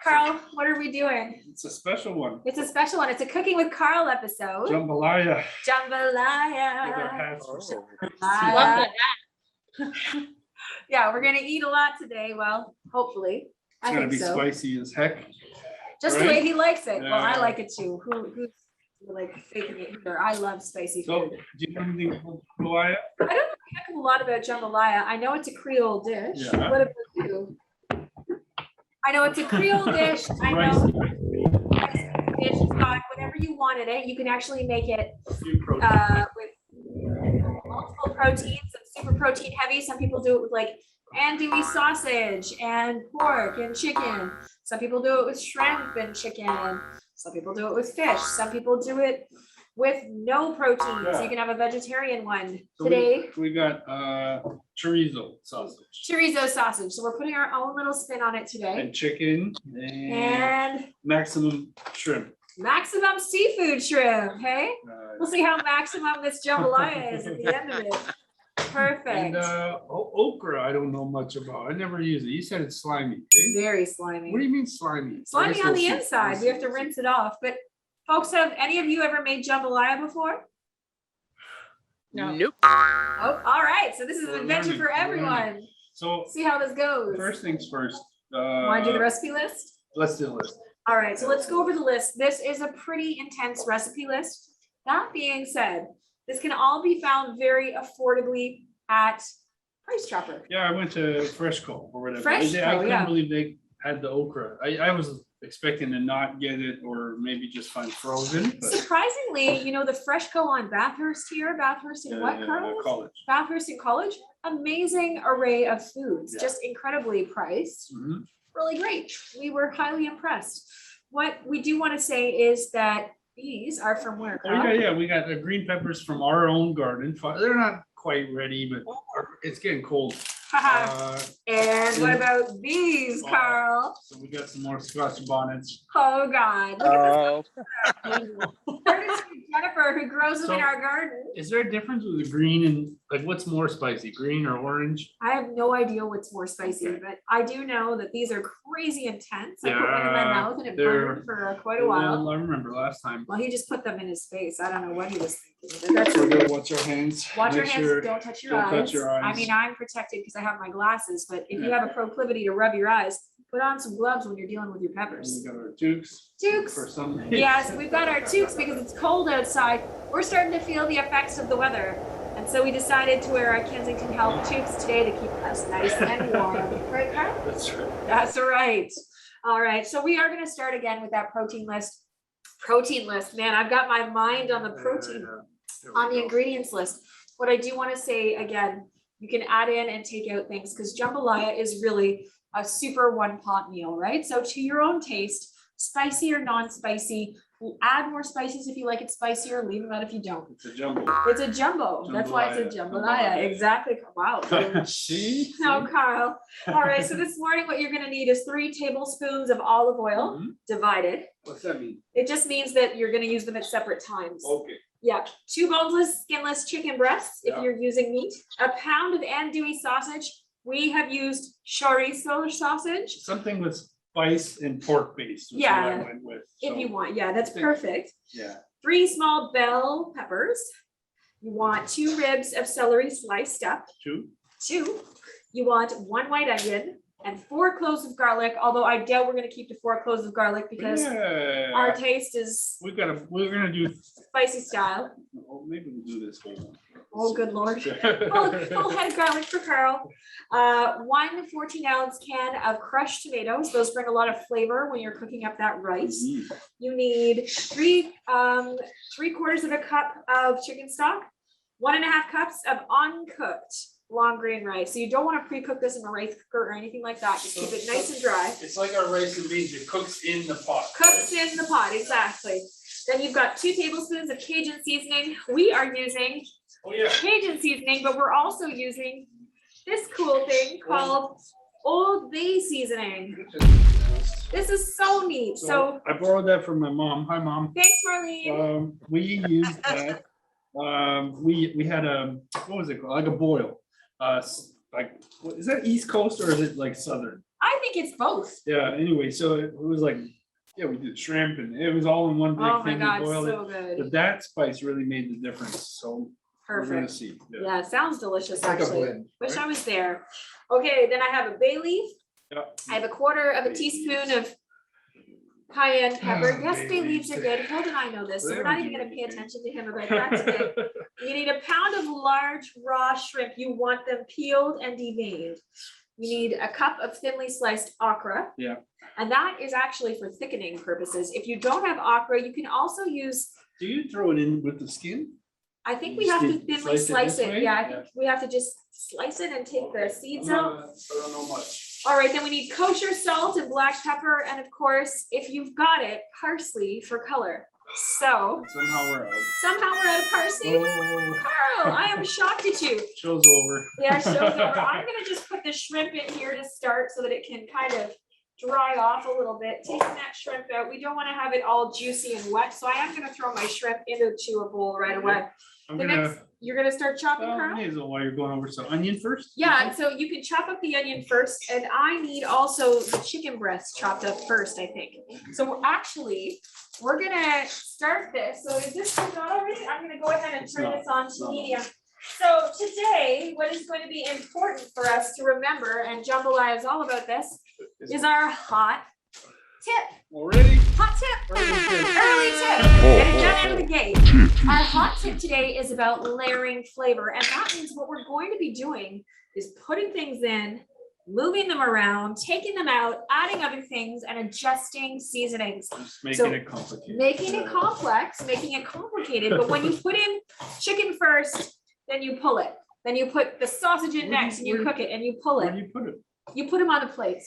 Carl, what are we doing? It's a special one. It's a special one. It's a Cooking with Carl episode. Jambalaya. Jambalaya. Love Yeah, we're gonna eat a lot today. Well, hopefully. It's gonna be spicy as heck. Just right? The way he likes it. Well, I Yeah. like it too. Who's like faking it here? I love spicy So, food. do you know anything about jambalaya? I don't know a heck of a lot about jambalaya. I know it's a Creole dish. Yeah. What about you? I know it's a Creole dish. I Rice, know dish. It's got whatever you want in it. You can actually make it a few proteins. with multiple proteins. Some super protein heavy. Some people do it with like andouille sausage and pork and chicken. Some people do it with shrimp and chicken. Some people do it with fish. Some people do it with no protein. So you can have a vegetarian one. So Today, we got chorizo sausage chorizo sausage. So we're putting our own little spin on it today. and chicken And maximum shrimp. maximum seafood shrimp. Hey, Uh, we'll see how maximum this jambalaya is at the end of it. Perfect. and okra, I don't know much about. I never use it. You said it's slimy. Okay? Very slimy. What do you mean slimy? I Slimy guess on we'll the see. inside. We have to rinse it off. But folks, have any of you ever made jambalaya before? No. Nope. Oh, all right. So this is an We're adventure learning, for we're everyone. So See how this goes. first things first. Want to do the recipe list? Let's do the list. All right, so let's go over the list. This is a pretty intense recipe list. That being said, this can all be found very affordably at Price Chopper. Yeah, I went to Freshco or whatever. Freshco, I couldn't yeah. believe they had the okra. I was expecting to not get it or maybe just find frozen. But Surprisingly, you know, the Freshco on Bathurst here, Bathurst and what, Carlos? college. Bathurst and College, amazing array of foods, Yeah. just incredibly priced. Mhm. Really great. We were highly impressed. What we do want to say is that these are from where, Oh, Carl? yeah. We got the green peppers from our own garden. They're not quite ready, but it's getting cold. And what and- about these, Oh. Carl? So we got some more Scotch bonnets. Oh, God. Look at Oh, this. Jennifer, who grows them in So- our garden. Is there a difference with the green and like what's more spicy, green or orange? I have no idea what's more spicy, Okay. but I do know that these are crazy intense. I put one in my Yeah, mouth and it they're- burned for quite a while. I remember last time. Well, he just put them in his face. I don't know what he was thinking. But that's We're gonna watch our hands. Watch your Make hands, sure- don't touch your don't eyes. touch your I eyes. mean, I'm protected because I have my glasses, but if you Yeah. have a proclivity to rub your eyes, put on some gloves when you're dealing with your And peppers. we got our toques. Toques. For some. Yes, we've got our toques because it's cold outside. We're starting to feel the effects of the weather. And so we decided to wear our Kensington Health toques today to keep us nice and warm. Right, Carl? That's right. That's right. All right, so we are gonna start again with that protein list. Protein list, man, I've got my mind on the protein, on the ingredients list. What I do wanna say again, you can add in and take out things because jambalaya is really a super one pot meal, right? So to your own taste, spicy or non-spicy, add more spices if you like it spicier, leave them out if you don't. It's a jumbo. It's a jumbo. That's why it's a jambalaya. Exactly. Wow. See? No, Carl. All right. So this morning, what you're going to need is 3 tablespoons of olive oil Mhm. divided. What's that mean? It just means that you're going to use them at separate times. Okay. Yeah. 2 boneless, skinless chicken breasts if Yeah. you're using meat. A pound of andouille sausage. We have used chorizo sausage. Something with spice and pork base. was what Yeah. I went with. If So, you want. Yeah, that's perfect. Yeah. 3 small bell peppers. You want 2 ribs of celery sliced up. 2. 2, you want 1 white onion and 4 cloves of garlic, although I doubt we're gonna keep the 4 cloves of garlic because our Yeah. taste is We're gonna do, spicy style. oh, maybe we'll do this whole one. Oh, good Lord. Full head of garlic for Carl. 1 14-ounce can of crushed tomatoes. Those bring a lot of flavor when you're cooking up that rice. Mhm. You need 3/4 of a cup of chicken stock, 1.5 cups of uncooked long grain rice. So you don't want to pre-cook this in a rice cooker or anything like that. Just keep it nice and dry. It's like our rice and beans, it cooks in the pot. Cooks in the pot, exactly. Then you've got 2 tablespoons of Cajun seasoning. We are using Oh, yeah. Cajun seasoning, but we're also using this cool thing called Old Bay seasoning. This is so neat. So I borrowed that from my mom. Hi, Mom. thanks, Marlene. We used that. We had what was it called? Like a boil. Like, is that East Coast or is it like Southern? I think it's both. Yeah, anyway, so it was like, yeah, we did shrimp and it was all in one big Oh my thing. We God, boiled it. so good. But that spice really made the difference. So we're gonna Perfect. see. Yeah, it sounds delicious, It's like a actually. blend, Wish right? I was there. Okay, then I have a bay leaf. Yeah. I have a quarter of a Bay teaspoon leaves. of cayenne pepper. Ah, Yes, bay bay leaves are leaves. good. Hill and I know this, so They we're don't not even do gonna pay anything. attention to him about that today. You need a pound of large raw shrimp. You want them peeled and deveined. You need a cup of thinly sliced okra. Yeah. And that is actually for thickening purposes. If you don't have okra, you can also use, Do you throw it in with the skin? I think You we just have to need to thinly slice it slice this it. way? Yeah, I Yeah. think we have to just slice it and take the seeds out. I don't know much. All right, then we need kosher salt and black pepper. And of course, if you've got it, parsley for color. So Somehow we're out. somehow we're out of parsley. Oh, Carl, I am shocked at you. show's over. Yeah, show's over. I'm gonna just put the shrimp in here to start so that it can kind of dry off a little bit. Taking that shrimp out, we don't want to have it all juicy and wet, so I am gonna throw my shrimp into a bowl right away. I'm The gonna, next, you're gonna start chopping, Carl? may as well while you're going over, so onion first? Yeah, so you can chop up the onion first, and I need also the chicken breast chopped up first, I think. So we're gonna start this. So is this cooked on already? I'm gonna go ahead and It's turn not. this on It's to not. medium. So today, what is going to be important for us to remember, and Jambalaya is all about this, is our hot tip. Already? Hot tip. Early tip. Early tip. Get it done out of the gate. Our hot tip today is about layering flavor, and that means what we're going to be doing is putting things in, moving them around, taking them out, adding other things, and adjusting seasonings. Just making So, it complicated. Making it complex, making it complicated, but when you put in chicken first, then you pull it. Then you put the sausage in Where do next and you- you cook it and you pull Where do it. you put it? You put them on a plate.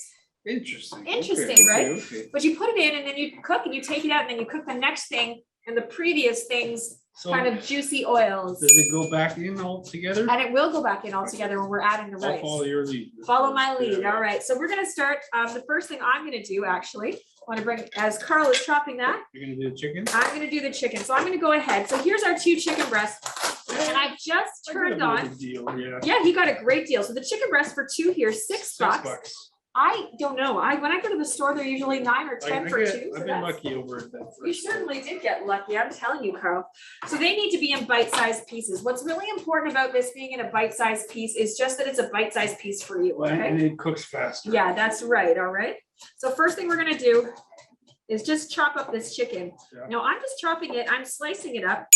Interesting. Interesting, Okay, right? okay. But you put it in and then you cook and you take it out and then you cook the next thing and the previous things, So kind of juicy oils. does it go back in all together? And it will go back in all together when we're adding the I'll follow rice. your lead. Follow my lead. Yeah. All right, so we're gonna start, the first thing I'm gonna do, actually, I wanna bring, as Carl is chopping that, You're gonna do the chicken? I'm gonna do the chicken. So I'm gonna go ahead. So here's our 2 chicken breasts. And I've just I turned got a on, good deal, yeah. yeah, he got a great deal. So the chicken breast for 2 here, $6. $6. I don't know. When I go to the store, they're usually 9 or 10 for 2. So I've been that's- lucky over at that. You first. certainly did get lucky, I'm telling you, Carl. So they need to be in bite-sized pieces. What's really important about this being in a bite-sized piece is just that it's a bite-sized piece for you, And okay? it cooks faster. Yeah, that's right, all right? So first thing we're gonna do is just chop up this chicken. Yeah. Now, I'm just chopping it, I'm slicing it up.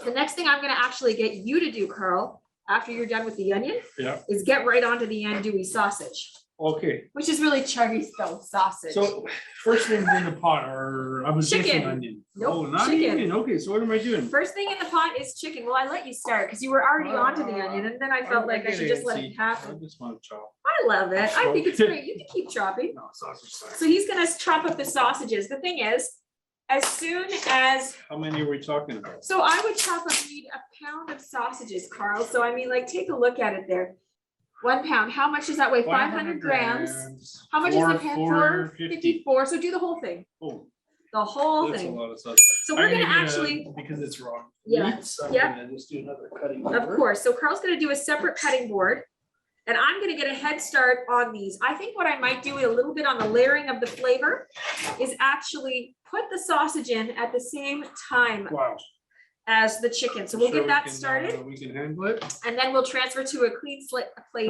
The next thing I'm gonna actually get you to do, Carl, after you're done with the onion, Yeah, is get right onto the andouille sausage, okay. which is really Chinese style sausage. So first things in the pot are, I'm guessing Chicken. onion. Nope, Oh, not chicken. onion. Okay, so what am I doing? First thing in the pot is chicken. Well, I let you start because you were already onto the onion, and then I felt like I get should just let antsy. it happen. I just want to chop. I love it. I think it's great. You can keep chopping. No, sausage side. So he's gonna chop up the sausages. The thing is, as soon as, How many are we talking about? so I would chop up, need a pound of sausages, Carl. So I mean, like, take a look at it there. 1 pound. How much does that weigh? 500 grams. How much is the pan? 450. 454. So do the whole thing. Oh, The whole that's a thing. lot of sauce. So we're I'm gonna gonna, actually, because it's raw. Yeah, meats, I'm yeah. gonna just do another cutting. of board. course. So Carl's gonna do a separate cutting board. And I'm gonna get a head start on these. I think what I might do a little bit on the layering of the flavor is actually put the sausage in at the same time Wow. as the chicken. So we'll Sure get that we can, started We can handle it. and then we'll transfer to a clean plate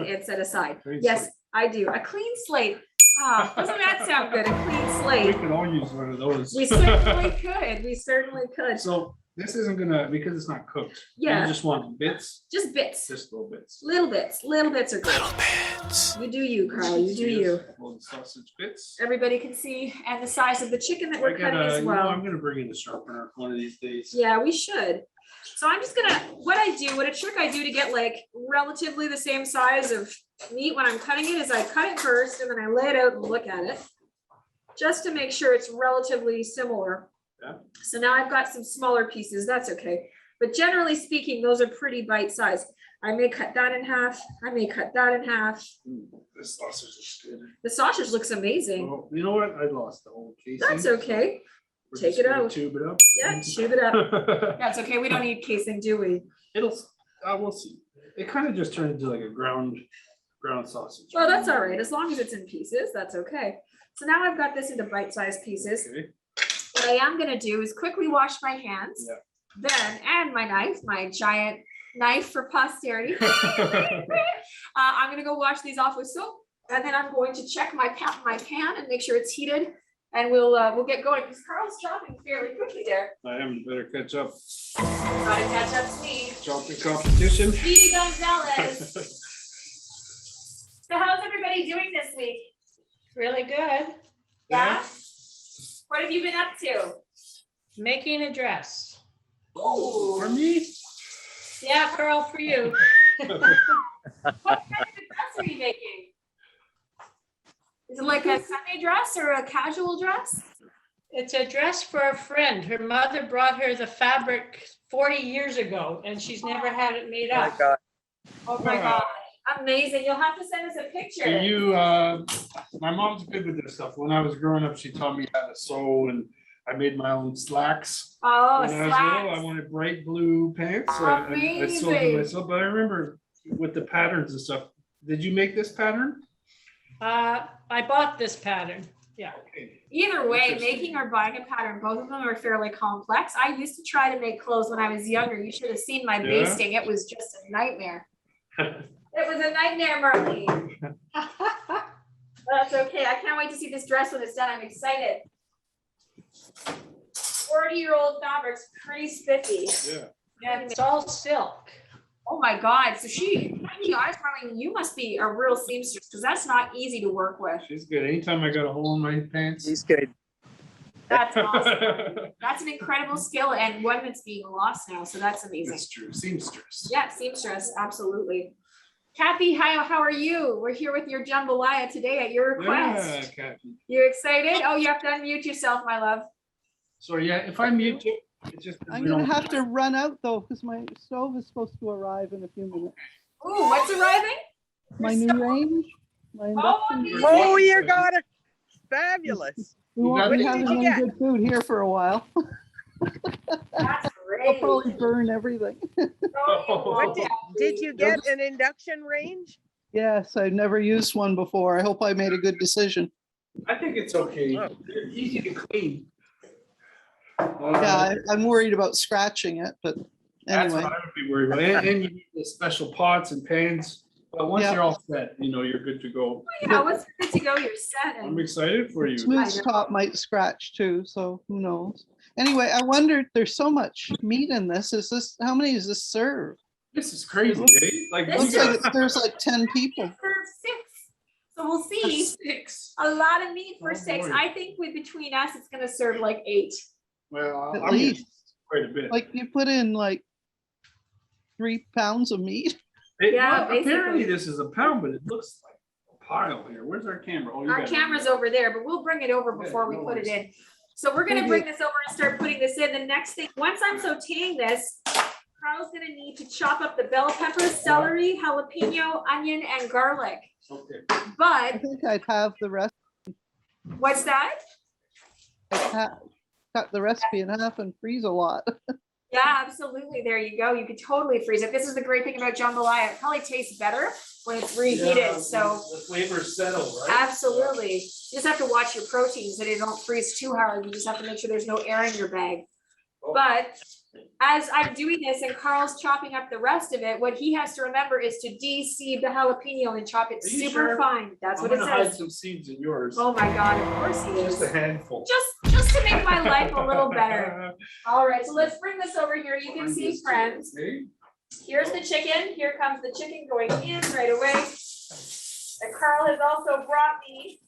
and set aside. Clean Yes, slate. I do. A clean slate. Ah, doesn't that sound good? A clean We slate. could all use one of those. We certainly could. We certainly could. So this isn't gonna, because it's not cooked. You Yeah, just want bits, just bits. just little bits. Little bits. Little bits are good. You do you, Carl. You do you. Little sausage bits. Everybody can see, and the size of the chicken that I we're cutting gotta, as you know, well. I'm gonna bring in a sharpener one of these days. Yeah, we should. So I'm just gonna, what a trick I do to get like relatively the same size of meat when I'm cutting it is I cut it first and then I lay it out and look at it. Just to make sure it's relatively similar. Yeah. So now I've got some smaller pieces, that's okay. But generally speaking, those are pretty bite sized. I may cut that in half, I may cut that in half. This sausage is good. The sausage looks amazing. Oh, you know what? I lost the whole casing. That's okay. We're Take just it gonna out. Tube it up. Yeah, tube it up. That's okay, we don't need casing, do we? It'll, we'll see. It kind of just turned into like a ground ground sausage. Well, that's all right. As long as it's in pieces, that's okay. So now I've got this into bite-sized pieces. Okay. What I am gonna do is quickly wash my hands. Yeah. Then, and my knife, my giant knife for posterity. I'm gonna go wash these off with soap, and then I'm going to check my pan and make sure it's heated, and we'll get going, because Carl's chopping fairly quickly there. I am better catch up. Gotta catch up to me. Chopping competition. Speedy Gonzalez. So how's everybody doing this week? Really good. Yeah? What have you been up to? Making a dress. Ooh. For me? Yeah, Carl, for you. What kind of a dress are you making? Is it like a Sunday dress or a casual dress? It's a dress for a friend. Her mother brought her the fabric 40 years ago, and she's never had it made My up. God. Oh my God, amazing. You'll have to send us a picture. You, my mom's good with this stuff. When I was growing up, she taught me how to sew, and I made my own slacks. Oh, When I was little, I slacks. wanted bright blue pants. So I sewed Amazing. them myself, but I remember with the patterns and stuff. Did you make this pattern? I bought this pattern. Yeah. Either way, Interesting. making or buying a pattern, both of them are fairly complex. I used to try to make clothes when I was younger. You should have seen my Yeah? basting. It was just a nightmare. It was a nightmare, Marlene. That's okay. I can't wait to see this dress when it's done. I'm excited. 40-year-old fabric's pretty spiffy. Yeah. Yeah, it's all silk. Oh my God. So to be honest, Marlene, you must be a real seamstress, because that's not easy to work with. She's good. Anytime I got a hole in my pants. He's good. That's awesome. That's an incredible skill, and one that's being lost now. So that's amazing. That's true. Seamstress. Yeah, seamstress, absolutely. Kathy, how are you? We're here with your jambalaya today at your Yeah, request. Kathy. You excited? Oh, you have to unmute yourself, my love. So yeah, if I mute you, it's just. I'm gonna have to run out though, because my stove is supposed to arrive in a few minutes. Ooh, what's arriving? My Your new stove? range, my Oh, induction. amazing. Oh, you got it. Fabulous. We won't be What did having you any get? good food here for a while. That's I'll great. probably burn everything. What did you get an induction range? Yes, I've never used one before. I hope I made a good decision. I think it's okay. Oh. They're easy to clean. Yeah, I'm worried about scratching it, but That's anyway. what I would be worried about. And you need the special pots and pans. But once Yeah. you're all set, you're good to go. Yeah, what's good to go? You're set. I'm And excited for you. Smooth top might scratch too, so who knows? Anyway, I wondered, there's so much meat in this. How many does this serve? This is crazy, eh? Like, This you Looks got like there's like 10 people. serve 6. So we'll see. 6. A lot of meat for Oh, 6. boy. I think between us, it's gonna serve like 8. Well, At I'm getting least. quite a bit. Like you put in like 3 pounds of meat. Yeah, Apparently basically. this is a pound, but it looks like a pile here. Where's our camera? Oh, you Our got it. camera's over there, but we'll bring it over Okay, before we no put it worries. in. So we're gonna Thank bring this over and start putting this in. The next thing, once I'm sauteing this, Carl's gonna need to chop up the bell peppers, celery, jalapeno, onion, and garlic. Okay. I But think I'd have the rest, what's that? cut the recipe in half and freeze a lot. Yeah, absolutely. There you go. You could totally freeze it. This is the great thing about jambalaya. It probably tastes better when it's reheated. So The flavors settle, right? absolutely. You just have to watch your proteins that they don't freeze too hard. You just have to make sure there's no air in your bag. Oh. But as I'm doing this and Carl's chopping up the rest of it, what he has to remember is to de-seed the jalapeno and chop it Are you super sure? fine. That's I'm what it gonna hide says. some seeds in yours. Oh my God, of course he Just a is. handful. Just to make my life a little better. All right, so let's bring this over here. You can see, friends. Okay. Here's the chicken. Here comes the chicken going in right away. And Carl has also brought me,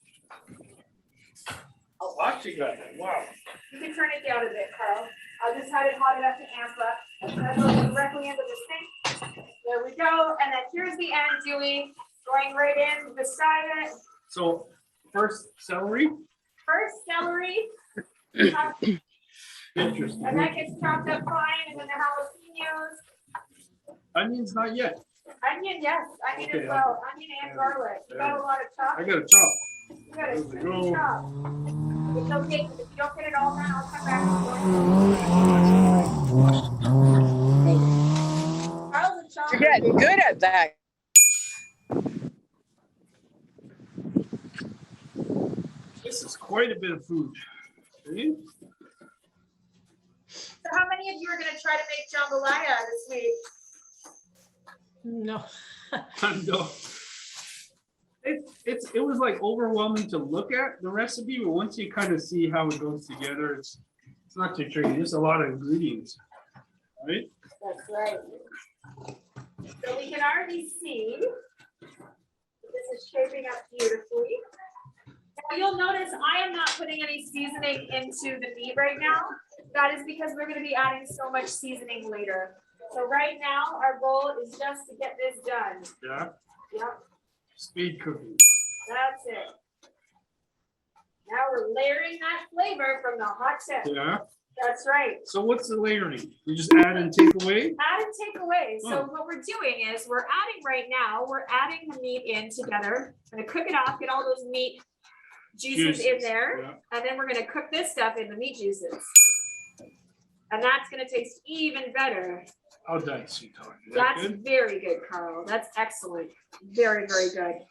Oh, watch you guys. Wow. you can turn it down a bit, Carl. I just had it hot enough to amp up. And I put it directly into the sink. There we go. And then here's the andouille going right in beside it. So first celery. First celery. Interesting. And that gets chopped up fine. And then the jalapenos. Onions, not yet. Onion, yes, onion Okay, as well. Onion and garlic. You got a lot of chop. I got a chop. You got a There we pretty go. chop. It's okay, 'cause if you don't get it all done, I'll come back and join you. Carl's a chopper. You're getting good at that. This is quite a bit of food. Okay. So how many of you are gonna try to make jambalaya this week? No. No. It was like overwhelming to look at the recipe, but once you kind of see how it goes together, it's not too tricky. There's a lot of ingredients, right? That's right. So we can already see this is shaping up beautifully. Now you'll notice I am not putting any seasoning into the meat right now. That is because we're going to be adding so much seasoning later. So right now our goal is just to get this done. Yeah. Yep, Speed cooking. that's it. Now we're layering that flavor from the hot tip. Yeah. That's right. So what's the layering? You just add and take away? Add and take away. So Oh. what we're doing is we're adding right now, we're adding the meat in together. I'm gonna cook it off, get all those meat juices in there, Yeah. and then we're gonna cook this stuff in the meat juices. And that's gonna taste even better. How diced you talking? Is that That's good? very good, Carl. That's excellent. Very, very good.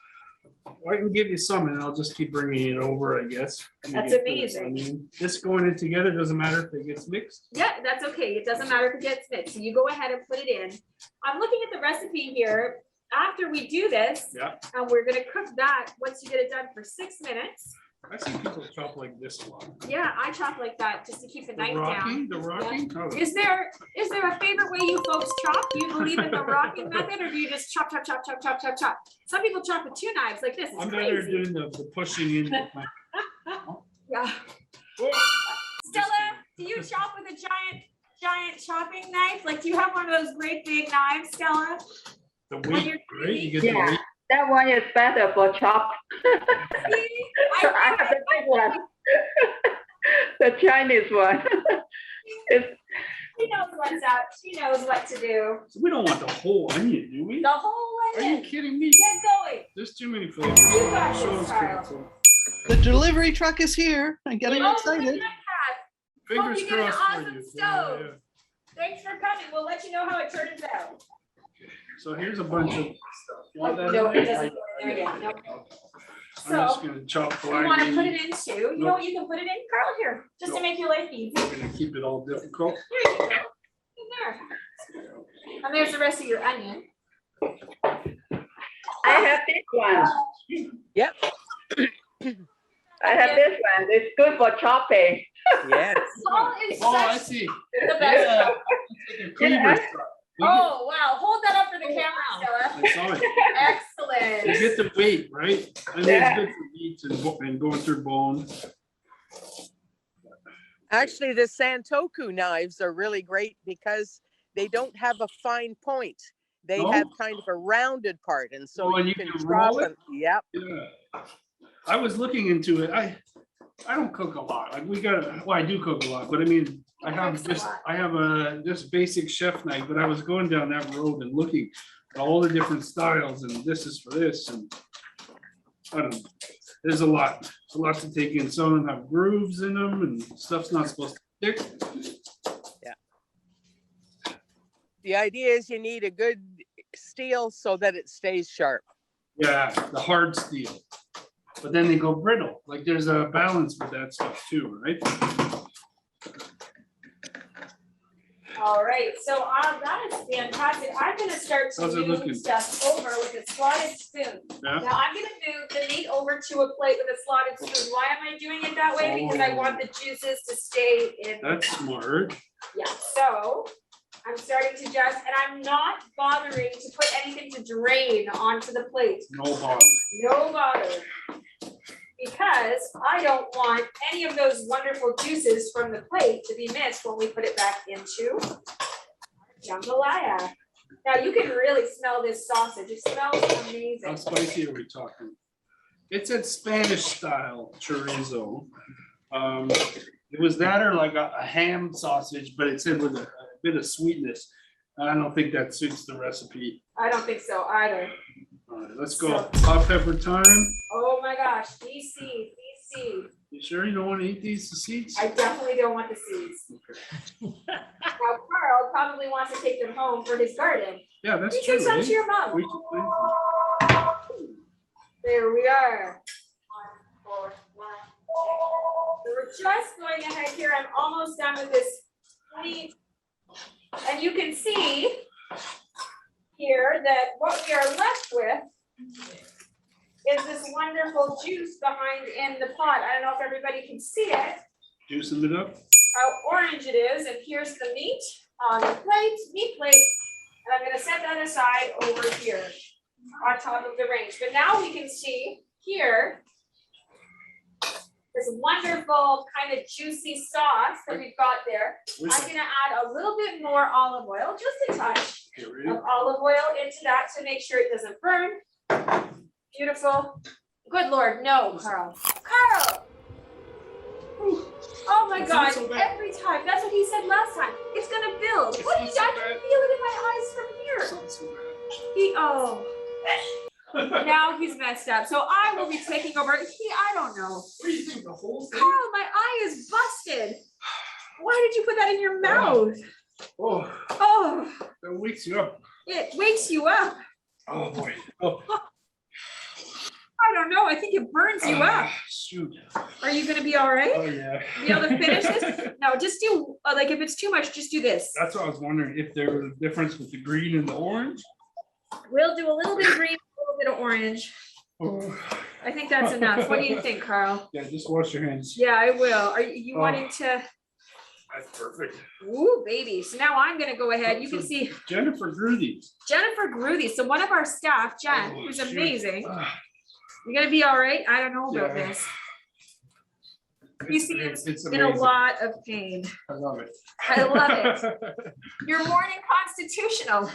Well, I can give you some and I'll just keep bringing it over, I guess. That's Maybe amazing. I mean, this going in together doesn't matter if it gets mixed. Yeah, that's okay. It doesn't matter if it gets mixed. So you go ahead and put it in. I'm looking at the recipe here. After we do this, Yeah. and we're gonna cook that, once you get it done for 6 minutes. I see people chop like this a lot. Yeah, I chop like that just to keep the knife down. The rocking? Oh, Is there a favorite way you folks chop? Do you believe in the rocking method, or do you just chop, chop, chop, chop, chop, chop, chop? Some people chop with 2 knives like this. It's I'm better crazy. doing the pushing in. Yeah. Stella, do you chop with a giant chopping knife? Like, do you have one of those great big knives, Stella? The When weight, you're right? You get the Yeah. weight. That one is better for chop. See? I have the big one. The Chinese one. It's, She knows what's up. She knows what to do. So we don't want the whole onion, do we? The whole Are you onion. kidding me? Get going. There's too many flavors. You got Show this, us, Carl. Carol. The delivery truck is here. I'm getting Oh, look at excited. that. Fingers you get an crossed for awesome you. stove. Yeah. Thanks for coming. We'll let you know how it turns out. So here's a bunch of stuff. You want that No, in it there? doesn't go in there yet. No. I'm just So gonna chop you want to put flagging. it into, you know what you can put it in, Carl, here, just to No. make your life easy. I'm gonna keep it all difficult. Here you go. In there. And there's the rest of your onion. I have this one. Yep. I have this one. It's good for chopping. Yes. Paul is Oh, I such see. the best. Yeah. It's like a cleaver stuff. Oh, wow. Hold that up for the camera, Stella. I saw it. You Excellent. get the weight, right? And Yeah. it's good for meat and going through bone. Actually, the Santoku knives are really great because they don't have a fine point. They No? have kind of a rounded part, and so Oh, and you you can can chop roll it? them. Yep. Yeah. I was looking into it. I don't cook a lot. Like I do cook a lot, but I mean, I have Cooks a just, lot. I have a just basic chef knife, but I was going down that road and looking at all the different styles and this is for this and I don't know. There's a lot. It's a lot to take in. Some of them have grooves in them and stuff's not supposed to stick. The idea is you need a good steel so that it stays sharp. Yeah, the hard steel. But then they go brittle. Like there's a balance with that stuff too, right? All right, so that is fantastic. I'm gonna start to How's it looking? move stuff over with a slotted spoon. Yeah. Now I'm gonna move the meat over to a plate with a slotted spoon. Why am I doing it that way? Because I want the juices to stay in. That's smart. Yeah, so I'm starting to just, and I'm not bothering to put anything to drain onto the plate. No bother. No bother. Because I don't want any of those wonderful juices from the plate to be missed when we put it back into jambalaya. Now you can really smell this sausage. It smells How amazing. spicy are we talking? It's a Spanish style chorizo. It was that or like a ham sausage, but it's in with a bit of sweetness. I don't think that suits the recipe. I don't think so either. All right, let's go. Hot pepper time. Oh my gosh, these seeds, these seeds. You sure you don't want to eat these seeds? I definitely don't want the seeds. Now Carl probably wants to take them home for his garden. Yeah, that's You true. should send eh? to your mom. We should- There we are. just going ahead here. I'm almost done with this meat. And you can see here that what we are left with is this wonderful juice behind in the pot. I don't know if everybody can see it, Juicing it up. how orange it is. And here's the meat on the meat plate. And I'm gonna set that aside over here on top of the range. But now we can see here this wonderful kind of juicy sauce that we've got there. I'm gonna add a little bit more olive oil, just a touch of olive oil into that to make sure it doesn't burn. Beautiful. Good Lord, no, Carl. Carl! Oh my It's God, not so bad. every time, that's what he said last time. It's gonna build. It's What do not you, so I bad. can feel it in my eyes from here. Sounds so Oh, now he's messed up. So I will be taking over. I don't know. What do you think, the whole thing? Carl, my eye is busted. Why did you put that in your mouth? Oh, Oh, that wakes you up. it wakes you up. Oh, boy. Oh, I don't know. I think it burns you up. shoot. Are you gonna be all Oh, right? yeah. Be able to finish this? No, just do, like if it's too much, just do this. That's what I was wondering, if there was a difference with the green and the orange. We'll do a little bit of green, a little bit of orange. Oh. I think that's enough. What do you think, Carl? Yeah, just wash your hands. Yeah, I will. Are you Oh. wanting to? That's perfect. Ooh, baby. So now I'm gonna go ahead. You can see Jennifer grew these. Jennifer grew these. So one of our staff, Jen, Oh, who's shoot. amazing. Ah, You gonna be all right? I don't know about Yeah. this. He it's great. seems It's in a amazing. lot of pain. I love it. I love it. Your morning constitutional.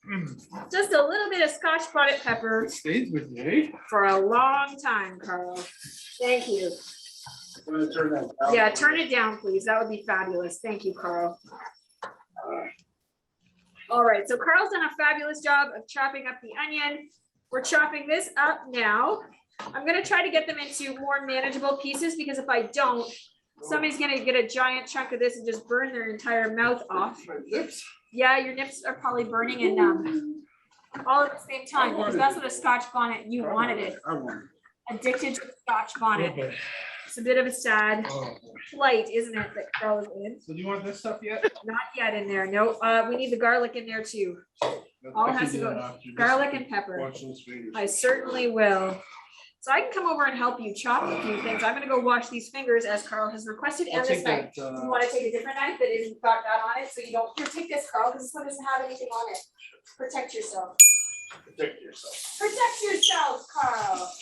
Mm, Just a little bit of Scotch bonnet pepper it stays with you, eh? for a long time, Carl. Thank you. I'm gonna turn that down. Yeah, turn it down, please. That would be fabulous. Thank you, Carl. All right, so Carl's done a fabulous job of chopping up the onion. We're chopping this up now. I'm gonna try to get them into more manageable pieces because if I don't, somebody's gonna get a giant chunk of this and just burn their entire mouth off. My lips. Yeah, your nips are probably burning and numb all at the same time because that's what a Scotch bonnet, you wanted it. I wanted Addicted to Scotch it. bonnet. Okay. It's a bit of a sad Oh, boy. plight, isn't it, that Carl is in? So do you want this stuff yet? Not yet in there. No, we need the garlic in there too. All I has can to do go- that after. Just Garlic and pepper. Watch those fingers. I certainly will. So I can come over and help you chop a few things. I'm gonna go wash these fingers as Carl has requested I'll and this take knife. that, You wanna take a different knife that isn't got that on it, so you don't, here, take this, Carl, because this one doesn't have anything on it. Protect yourself. Protect yourself. Protect yourself, Carl.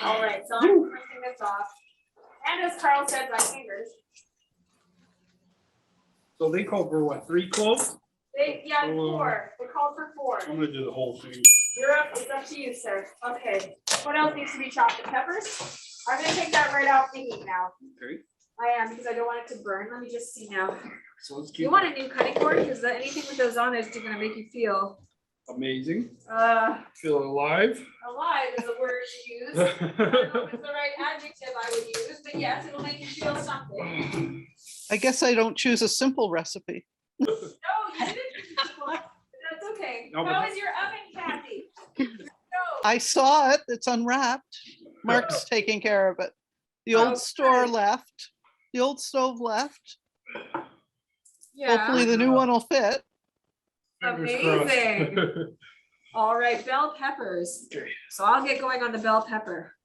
All right, so I'm printing this off. And as Carl said, my fingers. So they call for what, 3 cloves? Yeah, Oh, 4. They called for 4. I'm gonna do the whole thing. You're up, it's up to you, sir. Okay, what else needs to be chopped? The peppers? I'm gonna take that right off the heat now. Okay, I am, because I don't want it to burn. Let me just see now. so let's keep You want a new cutting board? Because anything with those on it is gonna make you feel, amazing. alive Feel alive. is a word to use. I don't know if it's the right adjective I would use, but yes, it'll make you feel something. I guess I don't choose a simple recipe. No, you didn't. That's okay. No, but- How is your oven, Kathy? No. I saw it, it's unwrapped. Mark's taking care of it. The Oh, old store good. left, the old stove left. Yeah. Hopefully the new one will fit. Fingers crossed. Amazing. All right, bell peppers. Okay. So I'll get going on the bell pepper.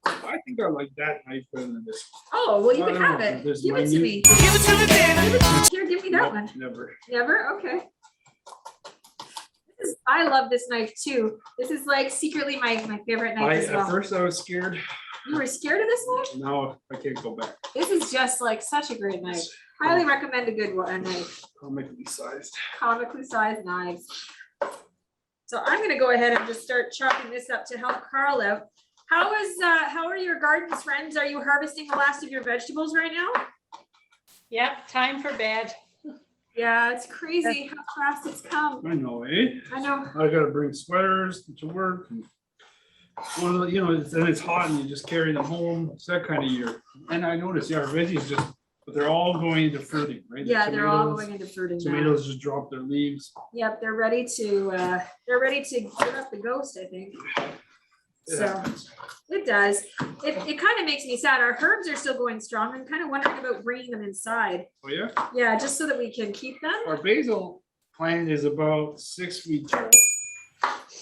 I think I like that knife better than this. Oh, well, you I can don't have know, it. there's Give it to minute. me. Give it to me, then. Here, give me that Nope, one. Never. Never? Okay. I love this knife too. This is like secretly my favorite knife as At well. first I was scared. You were scared of this knife? Now I can't go back. This is just like such a great knife. Highly recommend a good one, a knife. Comically sized. Comically sized knives. So I'm gonna go ahead and just start chopping this up to help Carl out. How are your gardens, friends? Are you harvesting the last of your vegetables right now? Yep, time for bed. Yeah, it's crazy how fast it's come. I know, eh? I know. I gotta bring sweaters to work and one of the, you know, it's hot and you just carry them home. It's that kind of year. And I noticed, yeah, our veggies just, but they're all going into fruiting, right? The Yeah, they're all tomatoes- going into fruiting now. Tomatoes just drop their leaves. Yep, they're ready to give up the ghost, I think. It So happens. it does. It kind of makes me sad. Our herbs are still going strong. I'm kind of wondering about bringing them inside. Oh, yeah? Yeah, just so that we can keep them. Our basil plant is about 6 feet tall.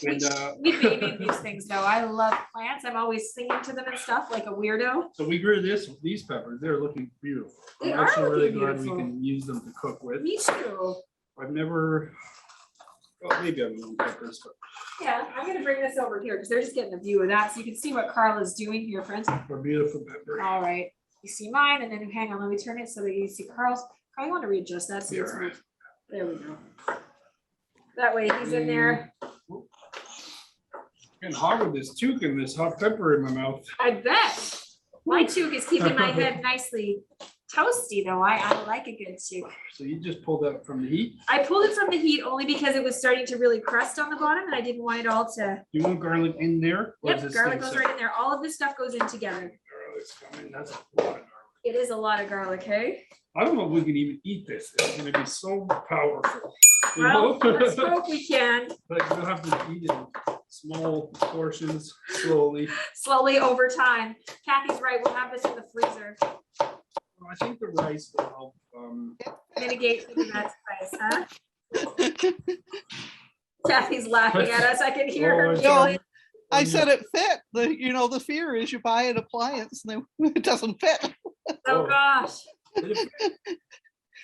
And, We baby these things though. I love plants. I'm always singing to them and stuff like a weirdo. so we grew these peppers. They're looking beautiful. They I'm are actually really looking glad beautiful. we can use them to cook with. Me too. I've never, well, maybe I've known peppers, but Yeah, I'm gonna bring this over here because they're just getting a view of that. So you can see what Carl is doing here, friends. they're beautiful pepper. All right. You see mine and then hang on, let me turn it so that you see Carl's. Carl, you want to readjust that? So it's Yeah. more- there we go. That way he's in there. Getting hot with this toque and this hot pepper in my mouth. I bet. My toque is keeping my head nicely toasty though. I like a good toque. So you just pulled that from the heat. I pulled it from the heat only because it was starting to really crust on the bottom and I didn't want it all to, You want garlic in there? Or is yep, this garlic thing goes set? right in there. All of this stuff goes in together. Garlic's coming. That's a lot of garlic. It is a lot of garlic, hey? I don't know if we can even eat this. It's gonna be so powerful. You Well, know? let's hope we can Like we'll have to eat it in small portions slowly. slowly over time. Kathy's right, we'll have this in the freezer. I think the rice will help. Mitigate the Matt's price, huh? Kathy's laughing at us. I can hear Oh, her. it's giggling. I said it fit. The fear is you buy an appliance and then it doesn't fit. Oh, gosh. Did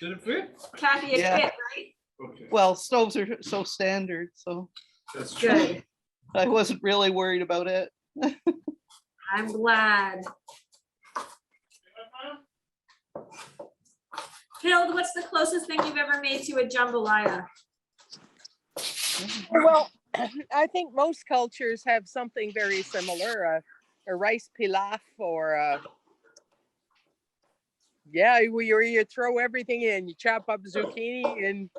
it fit? Kathy, it Yeah. fit, right? Okay, Well, stoves are so standard, so that's true. Good. I wasn't really worried about it. I'm glad. Hild, what's the closest thing you've ever made to a jambalaya? Well, I think most cultures have something very similar, a rice pilaf or where you throw everything in, you chop up zucchini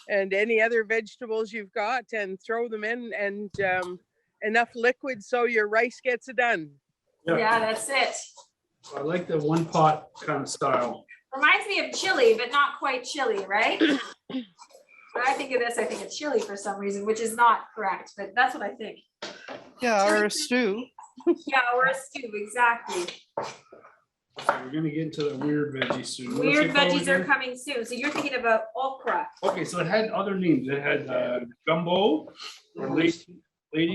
and any other vegetables you've got and throw them in and enough liquid so your rice gets it done. Yeah, that's it. I like the one pot kind of style. Reminds me of chili, but not quite chili, right? When I think of this, I think of chili for some reason, which is not correct, but that's what I think. Yeah, or a stew. Yeah, or a stew, exactly. So we're gonna get into the weird veggies soon. What's Weird it called veggies are again? coming soon. So you're thinking about okra. Okay, so it had other names. It had gumbo or lady's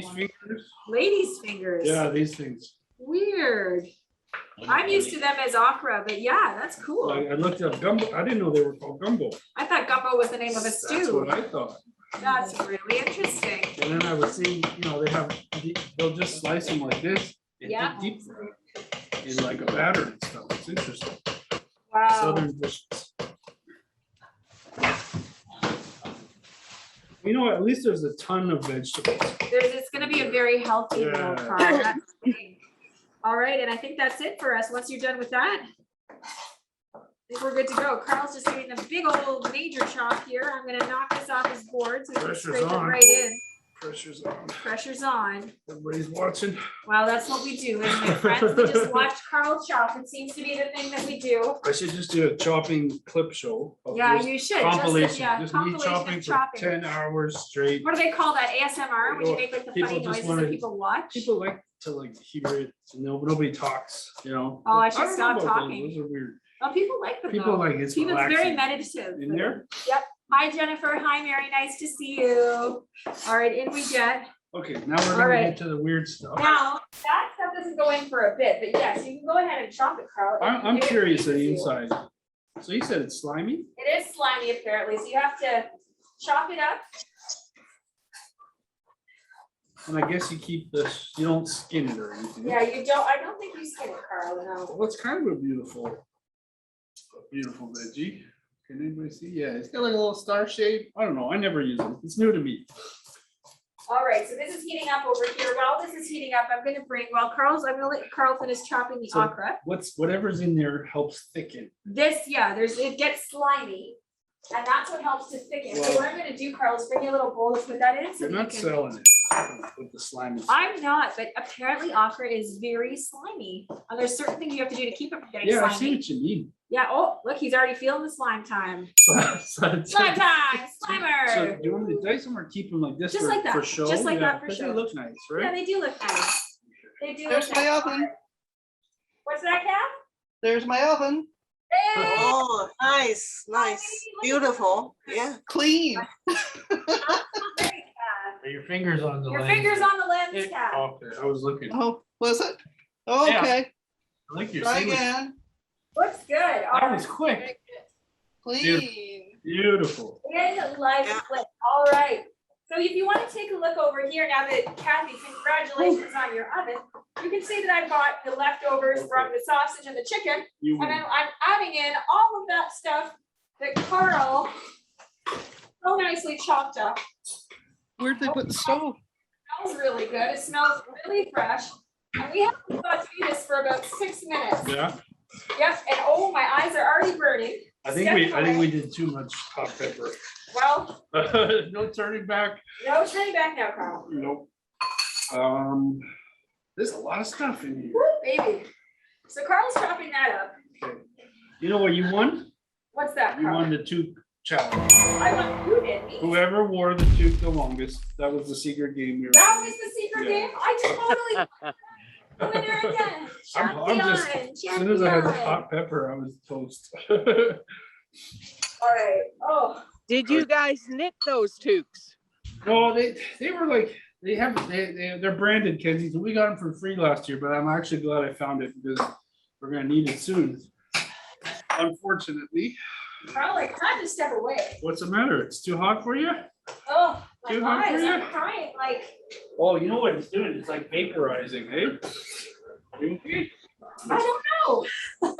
fingers. Ladies' fingers. Yeah, these things. Weird. I'm used to them as okra, but yeah, that's cool. I looked up gumbo. I didn't know they were called gumbo. I thought gumbo was the name of a That's stew. what I thought. That's really interesting. And then I was seeing, they have, they'll just slice them like this. And Yeah. deep fry in like a batter and stuff. It's interesting. Wow. Southern dishes. At least there's a ton of vegetables. It's gonna be a very healthy meal, Yeah. Carl. That's the thing. All right, and I think that's it for us. Once you're done with that, I think we're good to go. Carl's just getting a big old major chop here. I'm gonna knock this off his board so we can Pressure's scrape it on. right in. Pressure's on. Pressure's on. Everybody's watching. Well, that's what we do, isn't it, friends? We just watch Carl chop. It seems to be the thing that we do. I should just do a chopping clip show. of Yeah, this you should. Compilation, Yeah, just me compilation chopping of for chopping. 10 hours straight. What do they call that? ASMR, when you make like the People funny just noises wanna- that people watch? People like to hear it. Nobody talks, Oh, I should don't know stop about those. talking. Those are weird. Oh, people like them People though. like it's It's very relaxing. meditative. In there? Yep. Hi, Jennifer. Hi, Mary. Nice to see you. All right, in we get. Okay, now we're All gonna right. get to the weird stuff. Now, that stuff doesn't go in for a bit, but yes, you can go ahead and chop it, Carl. I'm If it curious of the pleases you. inside. So you said it's slimy? It is slimy apparently, so you have to chop it up. And I guess you keep this, you don't skin it or anything. Yeah, I don't think you skin it, Carl, no. Well, it's kind of a beautiful veggie. Can anybody see? Yeah, it's got like a little star shape. I don't know. I never use them. It's new to me. All right, so this is heating up over here. While this is heating up, I'm gonna let Carl finish chopping the So- okra. Whatever's in there helps thicken. It gets slimy, and that's what helps to thicken. So what I'm gonna do, Carl, is bring you a little bowl to put that in. so You're that not you can- selling it with the slimy. I'm not, but apparently okra is very slimy. And there's certain things you have to do to keep it from getting Yeah, I see slimy. what you mean. Yeah, oh, look, he's already feeling the slime time. So Slime time, So slimer. do you want me to dice them or keep them like this Just for, like that, for show? just like Yeah, that for 'cause show. They look nice, Yeah, right? they do look nice. They do. There's my oven. What's that, Kath? There's my oven. Hey! Oh, nice, nice, beautiful. Yeah. Clean. Great, Kath. Are your fingers on the Your lens? fingers on the lens, Eh, Kath. Okay, I was looking. I Oh, was it? Oh, Yeah. okay. like your Try sandwich. again. Looks good. All That was right. quick. Clean. Beautiful. And live Yeah. flip. All right. So if you want to take a look over here now that Kathy, congratulations on your oven. You can see that I've got the leftovers from the sausage and the chicken. You And win. then I'm adding in all of that stuff that Carl so nicely chopped up. Where'd they put the stove? Smells really good. It smells really fresh. And we have to go through this for about 6 minutes. Yeah, Yep. And oh, my eyes are already burning. I think we did too much hot pepper. Well, No turning back. no turning back now, Carl. Nope. There's a lot of stuff in here. Woo, baby. So Carl's chopping that up. Okay. You know what you won? What's that, You Carl? won the toque challenge. I want you did me. Whoever wore the toque the longest, that was the secret game. We were That was the secret Yeah. game. I totally. Winner again. I'm just- Champion, As soon as I had the champion. hot pepper, I was toast. All right. Oh, Did you guys knit those toques? No, they were like, they're branded, Kenzie. So we got them for free last year, but I'm actually glad I found it because we're gonna need it soon. Unfortunately, Carl, I had to step away. what's the matter? It's too hot for you? Oh, my Too hot for eyes. you? I'm crying. Like, Oh, you know what it's doing? It's like vaporizing, eh? You okay? I don't know.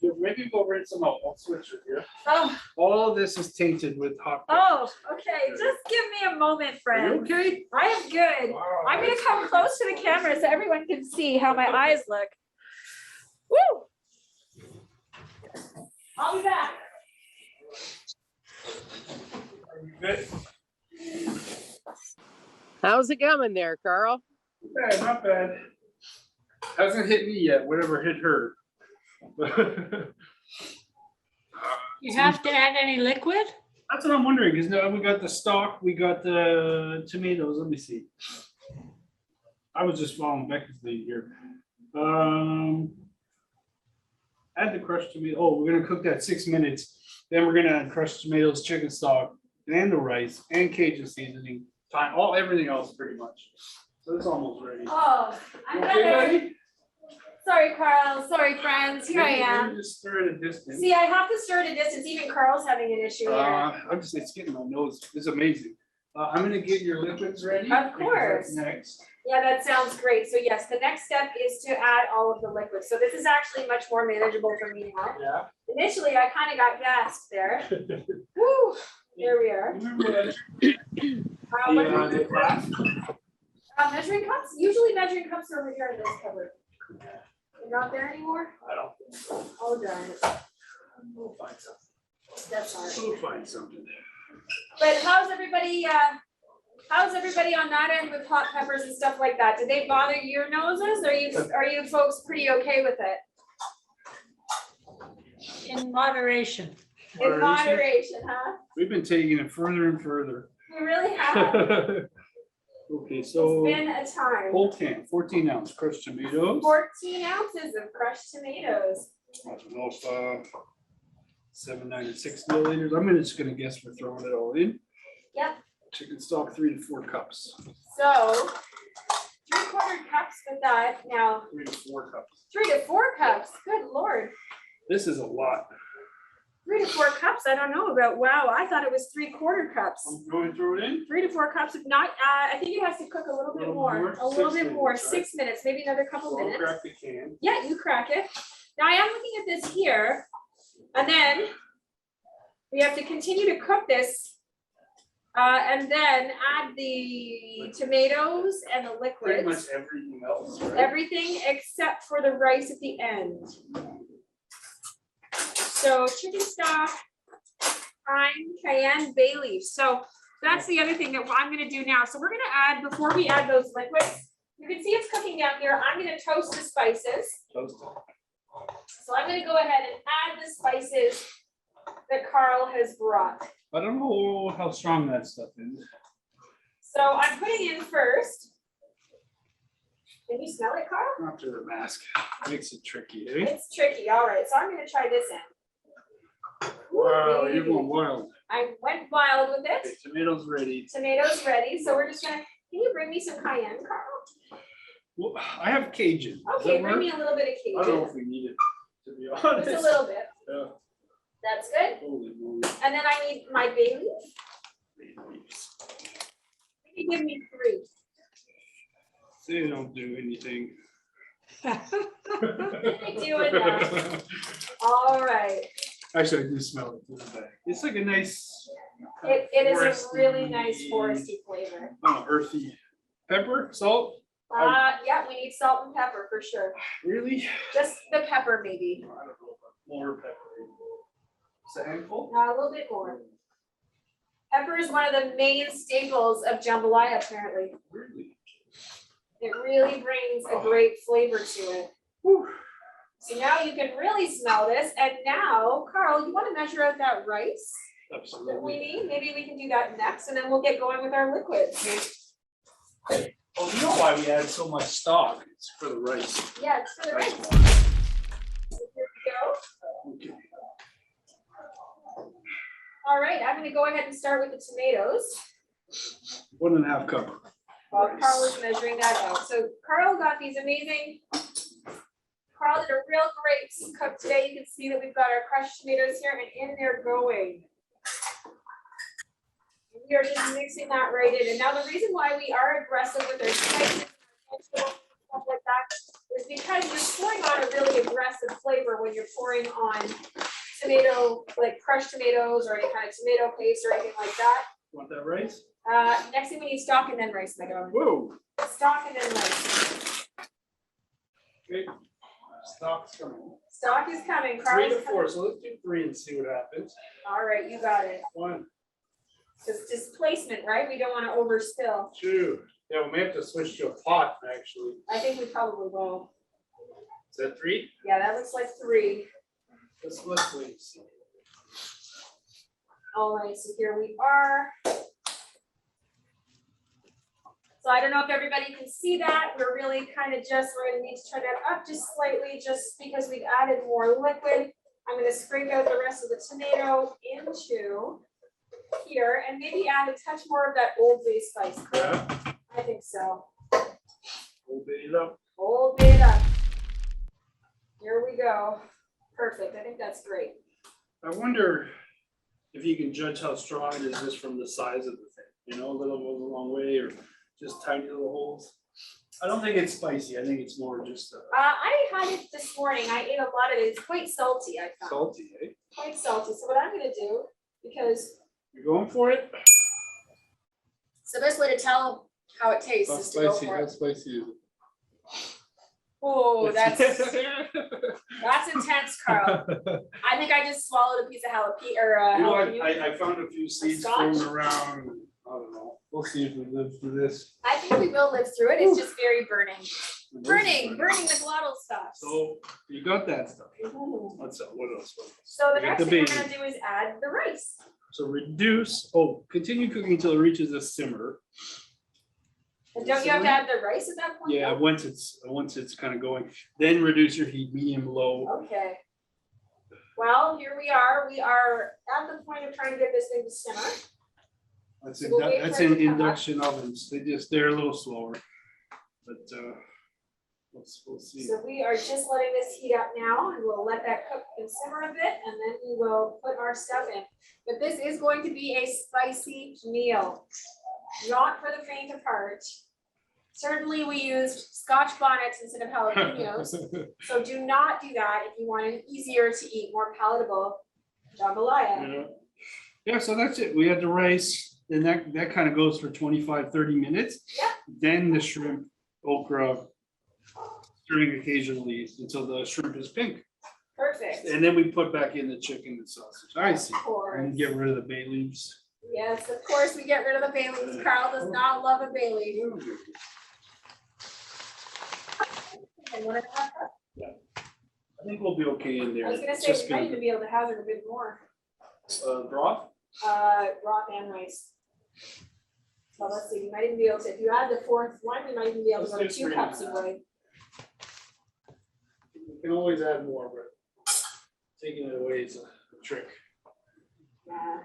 Here, maybe go rinse them out. I'll switch it here. Oh, All of this is tainted with hot. pepper. oh, okay. Just give me a moment, Are you friend. okay? I am good. Wow, I'm gonna that's come good. close to the camera so everyone can see how my eyes look. Woo! I'll be back. Are you good? How's it coming there, Carl? Not bad, not bad. Hasn't hit me yet, whatever hit her. You have to add any liquid? That's what I'm wondering, because now we got the stock, we got the tomatoes, let me see. I was just following Becky's lead here. Add the crushed tomato, oh, we're gonna cook that 6 minutes, then we're gonna add crushed tomatoes, chicken stock, and the rice, and Cajun seasoning, everything else pretty much. So it's almost ready. Oh, I'm You okay, better. Becky? Sorry, Carl. Sorry, friends. Here I Maybe am. just stir it a distance. See, I have to stir at a distance. Even Carl's having an issue here. It's getting my nose, it's amazing. I'm gonna get your liquids ready. Of because course. that's next. Yeah, that sounds great. So yes, the next step is to add all of the liquids. So this is actually much more manageable for me now. Yeah. Initially, I kind of got gasped there. Woo, there we are. Remember that? What- The glass? measuring cups? Usually measuring cups are over here in this cupboard. They're not there anymore? I don't think so. Oh, darn it. We'll find something. That's all right. We'll find something. But how's everybody on that end with hot peppers and stuff like that? Did they bother your noses? Are you folks pretty okay with it? In moderation. In moderation, huh? We've been taking it further and further. We really have. Okay, It's so been a time. whole can, 14 ounce crushed tomatoes. 14 ounces of crushed tomatoes. I don't know if 7, 9, and 6 milliliters. Just gonna guess we're throwing it all in. Yep. Chicken stock, 3 to 4 cups. So 3/4 cups with that. Now 3 to 4 cups. 3 to 4 cups. Good Lord. This is a lot. 3 to 4 cups. I don't know about. Wow. I thought it was 3/4 cups. I'm going to throw it in. 3 to 4 cups. If not, I think it has to cook a little bit more. A little 6 bit more. minutes, right? 6 minutes, maybe another couple So I'll minutes. crack the can. Yeah, you crack it. Now I am looking at this here, and then we have to continue to cook this, and then add the tomatoes and the Pretty much liquids, everything else, right? everything except for the rice at the end. So chicken stock, thyme, cayenne, bay leaf. So that's the other thing that I'm gonna do now. So we're gonna add, before we add those liquids, you can see it's cooking down here. I'm gonna toast the spices. Toast. So I'm gonna go ahead and add the spices that Carl has brought. I don't know how strong that stuff is. So I'm putting in first Can you smell it, Carl? After the mask, makes it tricky, eh? It's tricky. All right, so I'm gonna try this in. Wow, Ooh, you're going wild. I went wild with Okay, it. tomatoes ready. Tomatoes ready, so we're just gonna, can you bring me some cayenne, Carl? Well, I have Cajun. Does Okay, that bring me work? a little bit of I don't know Cajun. if we need it, to be honest. Just a little bit. Yeah. That's good. Holy moly. And then I need my bay leaf. Leaves. Maybe give me 3. They don't do anything. They do enough. All right. Actually, I do smell it through the bag. It's like a nice. It is a really foresty, nice foresty flavor. Earthy. Pepper, salt, Yeah, we need salt and pepper for sure. really? Just the pepper maybe. I don't know, but more pepper. Is that a handful? A little bit more. Pepper is one of the main staples of jambalaya, apparently. Really? It really brings a great flavor to it. Whew. So now you can really smell this. And now, Carl, you want to measure out that rice that we Absolutely. need? Maybe we can do that next, and then we'll get going with our liquids. Oh, you know why we add so much stock? It's for the rice. Yeah, it's for the rice. Rice So here we go. Okay. All right, I'm going to go ahead and start with the tomatoes. 1.5 cup. While Carl is measuring that out. So Carl got these amazing, Carl did a real great cook today. You can see that we've got our crushed tomatoes here, and in they're going. We are just mixing that right in. And now the reason why we are aggressive with our spices and stuff like that is because you're pouring on a really aggressive flavor when you're pouring on tomato, like crushed tomatoes or any kind of tomato paste or anything like that. Want that rice? Next thing we need stock and then rice, my darling. Whoa. Stock and then rice. Okay. Stock's coming. Stock is coming. 3 Carl's to 4. coming. So let's do 3 and see what happens. All right, you got it. 1, Just displacement, right? We don't want to overspill. 2. Yeah, we may have to switch to a pot actually. I think we probably will. Is that 3? Yeah, that looks like 3. Let's wait and see. All right, so here we are. So I don't know if everybody can see that. We're really kind of just, we're gonna need to turn that up just slightly, just because we've added more liquid. I'm gonna scrape out the rest of the tomato into here and maybe add a touch more of that Old Bay spice. Yeah. I think so. We'll beat it up. Old Bay it up. Here we go. Perfect. I think that's great. I wonder if you can judge how strong it is just from the size of the thing. You know, a little goes a long way, or just tiny little holes. I don't think it's spicy. I think it's more just I had it this morning. I ate a lot of it. It's quite salty, I found. salty, eh? Quite salty. So what I'm gonna do, because You're going for it? it's the best way to tell how it tastes is to go for it. spicy is Oh, it? that's intense, Carl. I think I just swallowed a piece of jalapeno or You know, jalapeno. I found a few seeds Scotch? floating around. I don't know. We'll see if we live through this. I think we will live through it. It's just very burning. Burning the glottal stuff. So you got that stuff. Mhm. What's up? What else? So the We got next the thing we're baby. gonna do is add the rice. So reduce, continue cooking until it reaches a simmer. And don't you have to add the rice at that point? Yeah, though? once it's kind of going, then reduce your heat, medium, low. Okay. Well, here we are. We are at the point of trying to get this thing to simmer. That's So we'll wait that's for it in to come up. induction ovens. They're a little slower. But we'll see. So we are just letting this heat up now, and we'll let that cook and simmer a bit, and then we will put our stuff in. But this is going to be a spicy meal, not for the faint of heart. Certainly, we used Scotch bonnets instead of jalapenos, so do not do that if you want an easier to eat, more palatable jambalaya. Yeah, so that's it. We had the rice, and that kind of goes for 25-30 minutes. Yeah. Then the shrimp, okra, stirring occasionally until the shrimp is pink. Perfect. And then we put back in the chicken and sausage. I see. Of course. And get rid of the bay leaves. Yes, of course, we get rid of the bay leaves. Carl does not love a bay leaf. And one and a half cups. I think we'll be okay in there. I was gonna It's say, just we might even be able to hazard a bit more, broth. broth and rice. So let's see, you might even be able to, if you add the fourth one, you might even be able to go to Let's do 2 three cups now. of whey. You can always add more, but taking it away is a trick. Yeah,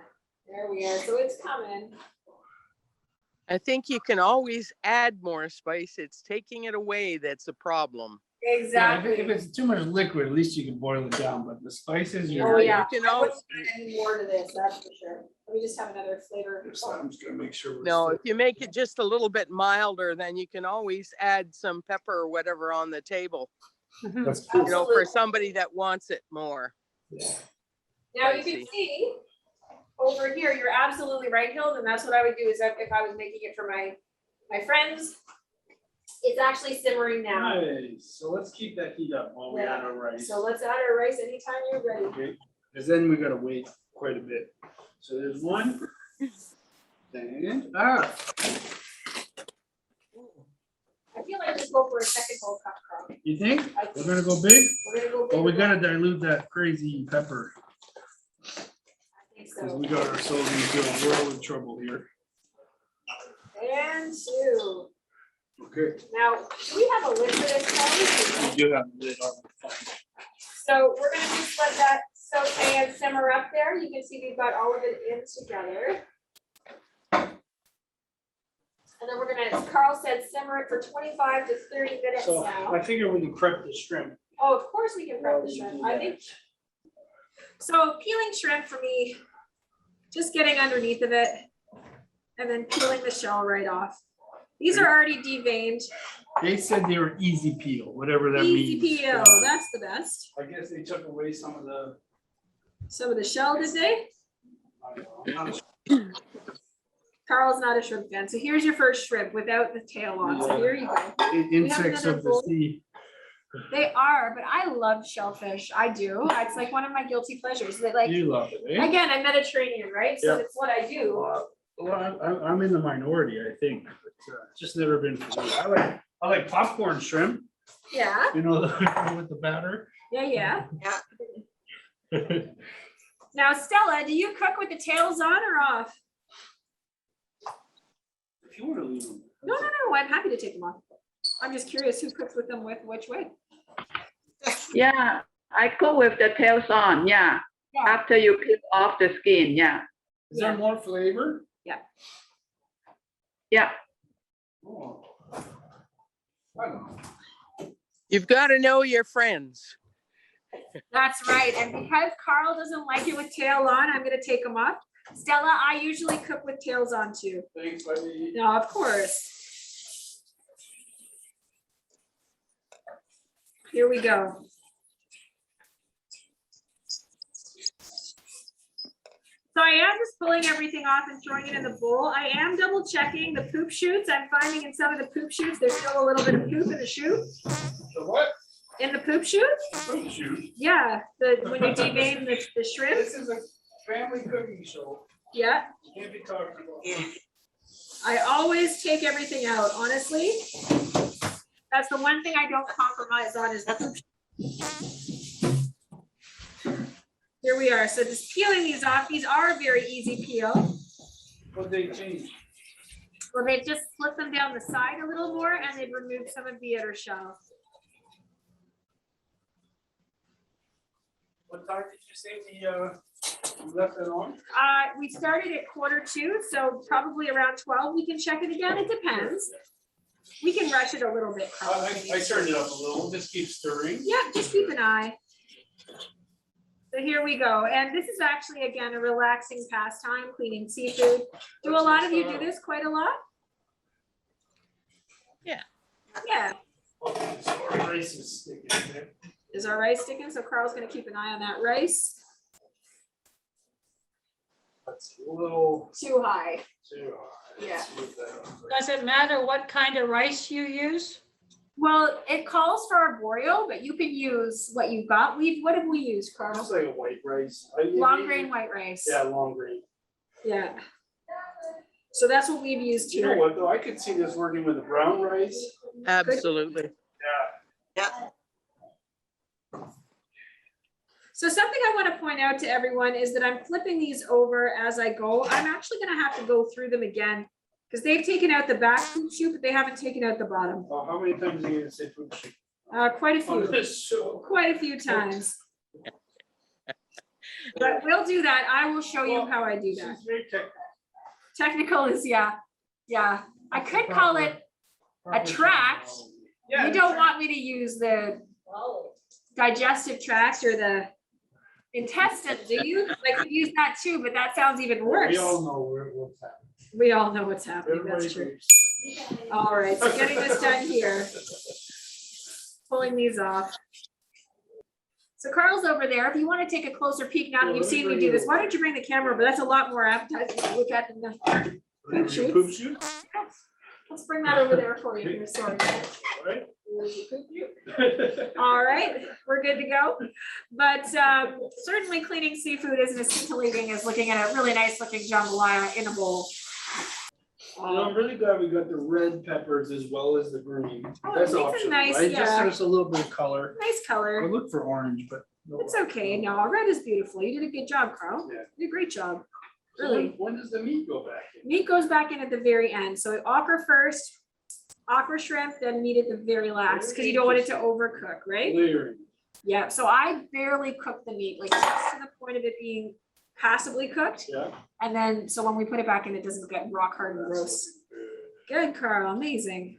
there we are. So it's coming. I think you can always add more spice. It's taking it away that's a problem. Yeah, Exactly. if it's too much liquid, at least you can boil it down, but the spices, Oh, you're. yeah. You can I al- wouldn't add any more to this, that's for sure. Let me just have another flavor. I'm just gonna make sure. we're No, still- if you make it just a little bit milder, then you can always add some pepper or whatever on the table, That's cool. you know, for somebody that wants it more. Yeah. Now you can Spicy. see over here, you're absolutely right, Hilda, and that's what I would do is that if I was making it for my friends. It's actually simmering now. Nice, so let's keep that heat up while we add our rice. So let's add our rice anytime you're ready. Okay, because then we gotta wait quite a bit. So there's one. And, I feel like just go for a second whole cup, Carl. you think? I We're think gonna go big? we're gonna go. Well, we bigger. gotta dilute that crazy pepper, I think because so. we got ourselves into a world of trouble here. And 2. Okay. Now, do we have a lid for this, Carl? We do have the lid on. So we're gonna just let that saute and simmer up there. You can see we've got all of it in together. And then we're gonna, as Carl said, simmer it for 25 to 30 minutes So now. I figure we can prep the shrimp. Oh, of course we can prep the shrimp. I think. So peeling shrimp for me, just getting underneath of it and then peeling the shell right off. These are already deveined. They said they were easy peel, whatever that Easy means. peel, that's the best. I guess they took away some of the. Some of the shell, did they? I don't know. Carl's not a shrimp fan. So here's your first shrimp without the tail on. So here you go. Insects another of the bowl? sea. They are, but I love shellfish. I do. It's like one of my guilty pleasures. That like, You love it, eh? again, I'm Mediterranean, right? So Yeah. it's what I do. Well, I'm in the minority, I think, but just never been for me. I like popcorn shrimp, Yeah, you know, with the batter. yeah. Yeah. Now, Stella, do you cook with the tails on or off? If you want to leave them. No, I'm happy to take them off. I'm just curious who cooks with them with which way. Yeah, I cook with the tails on, yeah. Yeah. After you peel off the skin, yeah. Is there more flavor? Yeah, Oh. I don't know. You've got to know your friends. That's right. And because Carl doesn't like it with tail on, I'm gonna take them off. Stella, I usually cook with tails on too. Thanks, buddy. No, of course. Here we go. So I am just pulling everything off and throwing it in the bowl. I am double checking the poop shoots. I'm finding in some of the poop shoots, there's still a little bit of poop in the chute. The what? In the poop chute? Fruit shoot. Yeah, when you devein the shrimp. This is a family cooking show. Yeah, You can't be talking about. Yeah. I always take everything out, honestly. That's the one thing I don't compromise on is the poop. Here we are. So just peeling these off. These are very easy peel. What they change? Well, they just split them down the side a little more and they'd remove some of the outer shell. What time did you say we left it on? We started at 1:45, so probably around 12. We can check it again. It depends. We can rush it a little bit. Carl, if we I need turned to. it up a little, just keep stirring. Yeah, just keep an eye. So here we go. And this is actually, again, a relaxing pastime, cleaning seafood. Do a lot of you do this quite a lot? Yeah. Yeah. Okay, so our rice is sticking there. Is our rice sticking? So Carl's gonna keep an eye on that rice. That's a little Too high. too high. Yeah. Let's move that up. Does it matter what kind of rice you use? Well, it calls for arborio, but you can use what you've got. What have we used, Carl? Almost like a white rice. Long grain white rice. Yeah, long grain. Yeah. So that's what we've used You know here. what, though? I could see this working with the brown rice. Absolutely. Yeah. Yeah. So something I want to point out to everyone is that I'm flipping these over as I go. I'm actually going to have to go through them again Because they've taken out the back poop chute, but they haven't taken out the bottom. Oh, how many times are you gonna say poop chute? Quite a On few, this show. quite a few times. But we'll do that. I will show you how I do that. She's very technical. Technical is, yeah. I could call it a tract. Yeah. You don't want me to use the digestive tract or the intestine, do you? I could use that too, but that sounds even worse. We all know what's happening. We all know what's happening, Everybody that's true. agrees. All right, so getting this done here. Pulling these off. So Carl's over there. If you want to take a closer peek now that you've seen me do this, why don't you bring the camera over? That's a lot more appetizing to look at than the poop chutes. Poop chute? Let's bring that over there for you. Here, sorry. Right? There's your poop chute. All right, we're good to go. But certainly cleaning seafood isn't as scintillating as looking at a really nice looking jambalaya in a bowl. I'm really glad we got the red peppers as well as the green. Oh, That's it makes it optional, nice, right? Just yeah. there's a little bit of color. Nice I color. would look for orange, but. no. It's okay. No, red is beautiful. You did a good job, Carl. Yeah. You did a great job. So Really. when does the meat go back in? Meat goes back in at the very end. So okra first, okra shrimp, then meat at the very last, because you don't want it to overcook, right? Layering. Yeah, so I barely cook the meat, like just to the point of it being passably cooked. Yeah. And then, so when we put it back in, it doesn't get rock hard and gross. Good, Carl, amazing.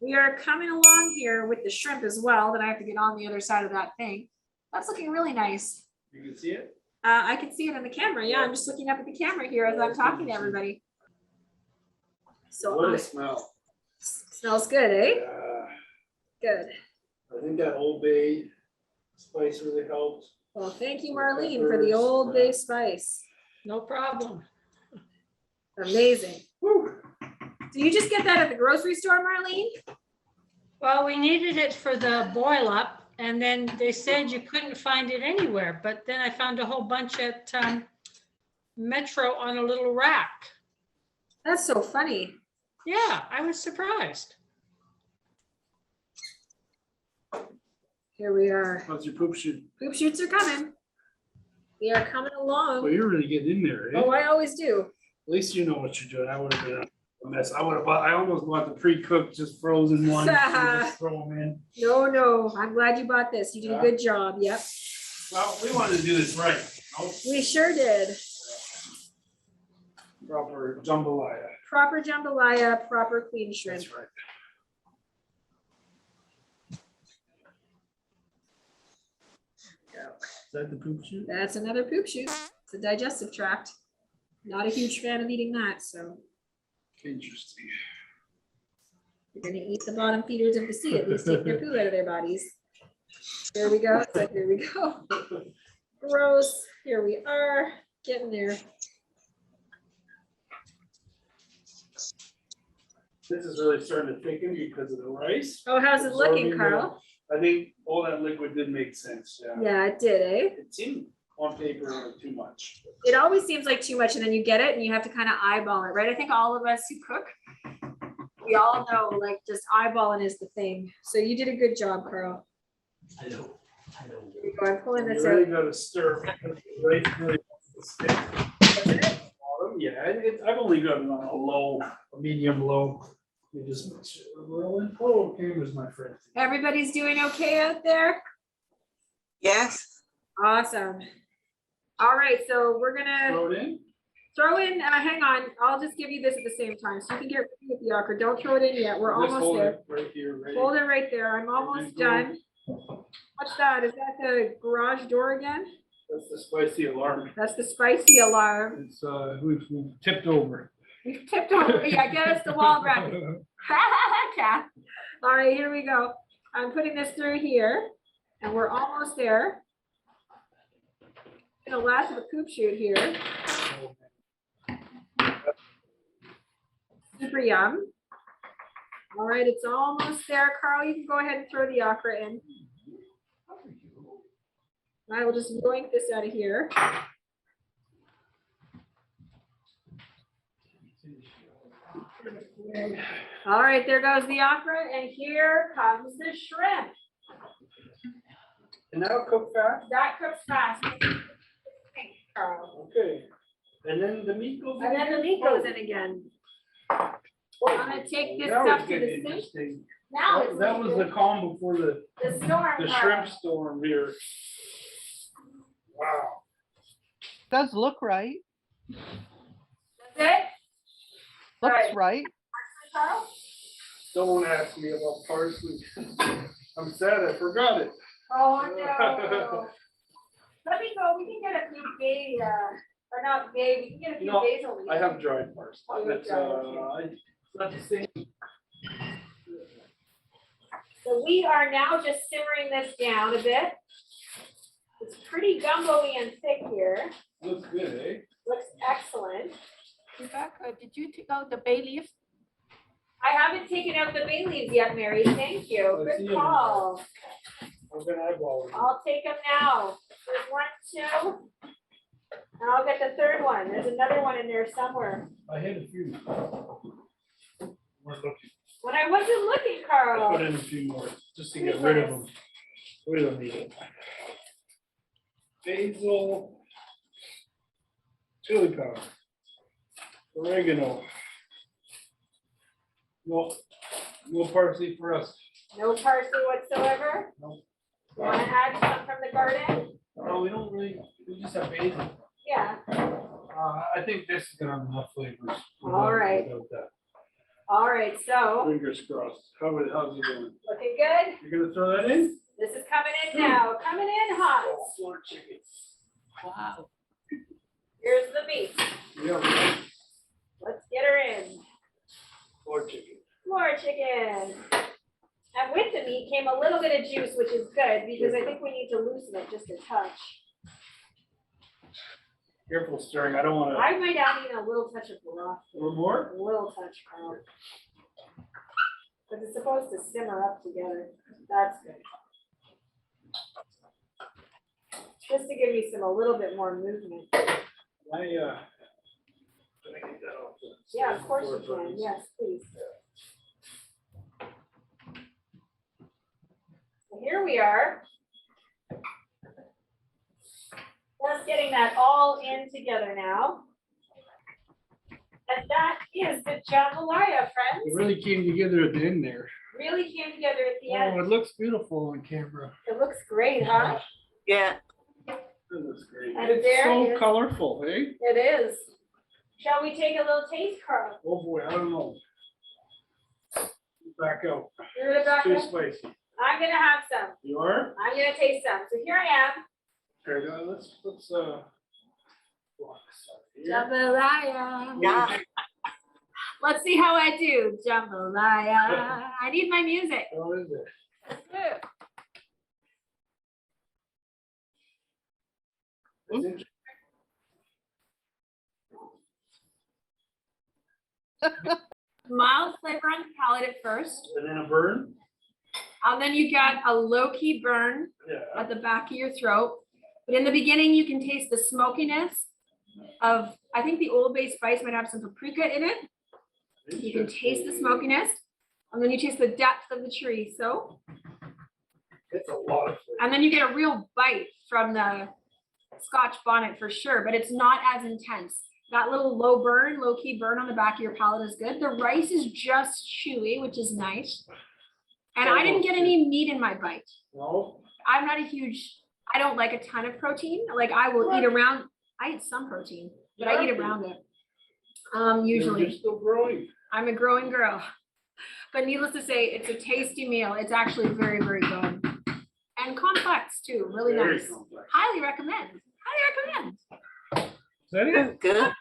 We are coming along here with the shrimp as well, that I have to get on the other side of that thing. That's looking really nice. You can see it? I can see it on the camera. Yeah, I'm just looking up at the camera here as I'm talking to everybody. So What a it smell. smells good, eh? Yeah. Good. I think that Old Bay spice really helps. Well, thank you, Marlene, for the Old Bay spice. No problem. Amazing. Whew. Do you just get that at the grocery store, Marlene? Well, we needed it for the boil up, and then they said you couldn't find it anywhere, but then I found a whole bunch at Metro on a little rack. That's so funny. Yeah, I was surprised. Here we are. How's your poop chute? Poop shoots are coming. We are coming Oh, along. you're really getting in there, eh? Oh, I always do. At least you know what you're doing. I would have been a mess. I would have bought, I almost bought the pre-cooked, just frozen one. Just throw them in. No, I'm glad you bought this. You did a good job. Yep. Well, we wanted to do this right. No We sure did. proper jambalaya. Proper jambalaya, proper clean shrimp. That's right. Is that the poop chute? That's another poop chute. It's a digestive tract. Not a huge fan of eating that, so Interesting. you're gonna eat the bottom feeders of the sea, at least take their poo out of their bodies. Here we go. So here we go. Gross. Here we are, getting there. This is really starting to thicken because of the rice. Oh, how's it looking, Absorbing Carl? I think all that liquid did make sense, yeah. Yeah, it did, eh? It seemed on paper like too much. It always seems like too much, and then you get it and you have to kind of eyeball it, right? I think all of us who cook, we all know like just eyeballing is the thing. So you did a good job, Carl. I know. Here we go. I'm pulling this You really out. gotta stir. Because the rice really wants to stick. Bottom, yeah, I've only got it on a low, a medium low. You just make sure we're rolling. Oh, cameras, my friend. Everybody's doing okay out there? Yes. Awesome. All right, so we're gonna Throw it in. throw in, hang on, I'll just give you this at the same time, so you can get ready with the okra. Don't throw it in yet, we're Just almost hold there. it right here, right? Hold it right there, I'm almost done. What's that? Is that the garage door again? That's the spicy alarm. That's the spicy alarm. It's, we've tipped over. We've tipped over. Yeah, get us the wall bracket. Cat. All right, here we go. I'm putting this through here, and we're almost there. The last of the poop chute here. Super yum. All right, it's almost there. Carl, you can go ahead and throw the okra in. I will just yoink this out of here. All right, there goes the okra, and here comes the shrimp. And that'll cook fast? That cooks fast. Carl. Okay. And then the meat goes in? And then the meat goes in again. I'm gonna take this That was stuff to getting the sink. interesting. Now it's That was the calm before the storm. shrimp storm here. Wow. Does look right. That's it? Looks Right. right. Carl? Don't ask me about parsley. I'm sad I forgot it. Oh, no. Let me go, we can get a few bay, or not bay, we can get a few No, basil leaves. I have dried parsley. Oh, you have That's, dried, it's not the same. So we are now just simmering this down a bit. It's pretty gumbo-y and thick here. Looks good, eh? Looks excellent. Rebecca, did you take out the bay leaves? I haven't taken out the bay leaves yet, Mary. Thank you. I see Good them. call. I'm gonna eyeball it. I'll take them now. There's 1, 2. And I'll get the third one. There's another one in there somewhere. I hit a few. We're looking. When I wasn't looking, I Carl. put in a few more just to get rid of them. We don't need it. Basil. Chili powder. Oregano. No parsley for us. No parsley whatsoever? Nope. You wanna add some from the garden? No, we don't really, we just have basil. Yeah. I think this is gonna have enough flavors. All right. Without that. All right, so Fingers crossed. How's it going? looking good. You're gonna throw that in? This is coming in now. Coming in hot. Floor chicken. Wow. Here's the meat. Yeah, Let's get her in. floor chicken. More chicken. And with the meat came a little bit of juice, which is good because I think we need to loosen it just a touch. Careful stirring. I don't wanna. I might add in a little touch of broth. A little more? A little touch, Carl. But it's supposed to simmer up together. That's good. Just to give me a little bit more movement. Can I get that off the- Yeah, of course you can. Yes, please. So here we are. Just getting that all in together now. And that is the jambalaya, It friends. really came together at the end there. Really came together at the Oh, end. it looks beautiful on camera. It looks great, huh? Yeah. It looks great. And It's there so it is. colorful, eh? It is. Shall we take a little taste, Carl? Oh boy, I don't know. Back out. You're gonna back Too up? spicy. I'm gonna have some. You are? I'm gonna taste some. So here I am. Here, let's go on this side here. Jambalaya. Yeah. Let's see how I do. Jambalaya. I need my music. How is it? It's interesting. Mild flavor on the palate at first. And then a burn? And then you got a low-key burn Yeah. at the back of your throat. But in the beginning, you can taste the smokiness of, I think the Old Bay spice might have some paprika in it. You can taste the smokiness. And then you taste the depth of the chorizo. It's a lot of flavor. And then you get a real bite from the Scotch bonnet for sure, but it's not as intense. That little low burn, low key burn on the back of your palate is good. The rice is just chewy, which is nice. And I didn't get any meat in my bite. No? I'm not a huge, I don't like a ton of protein. Like I will eat around, I eat some protein, but I eat around it. You're Usually, still growing. I'm a growing girl. But needless to say, it's a tasty meal. It's actually very, very good. And complex too, really Very nice. complex. Highly recommend. Highly recommend. Is that it? Good.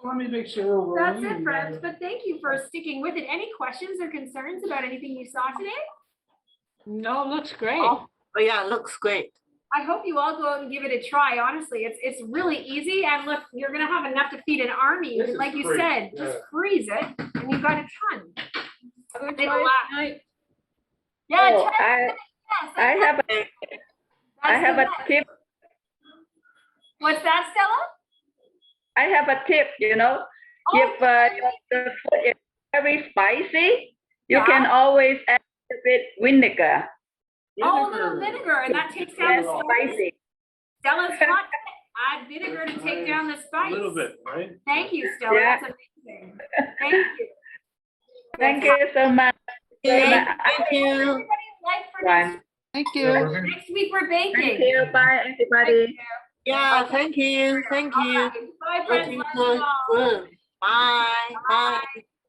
Let me make sure we're That's rolling. it, friends. But thank you for sticking with it. Any questions or concerns about anything you saw today? No, looks great. Oh, Oh, yeah, looks great. I hope you all go out and give it a try. Honestly, it's really easy. And look, you're gonna have enough to feed an army. This is Like you great, said, just yeah. freeze it, and you've got a ton. I'm gonna They try it laugh. tonight. Yeah, Oh, yes, I have a, I that's have the a best. tip. What's that, Stella? I have a tip, you know. Oh, If the food is very spicy, you Yeah. can always add a bit vinegar. Oh, a little vinegar, and that takes down Less the spice. spicy. Stella's hot tip. Add vinegar to take down the A spice. little bit, right? Thank you, Stella. Yeah. That's amazing. Thank you. Thank you so much. Thank you. Everybody like for next, Thank you. next week we're Thank baking. you. Bye, everybody. Yeah, thank you. Thank All you. right. Bye, friends. Looking Love you all. good. Bye. Bye.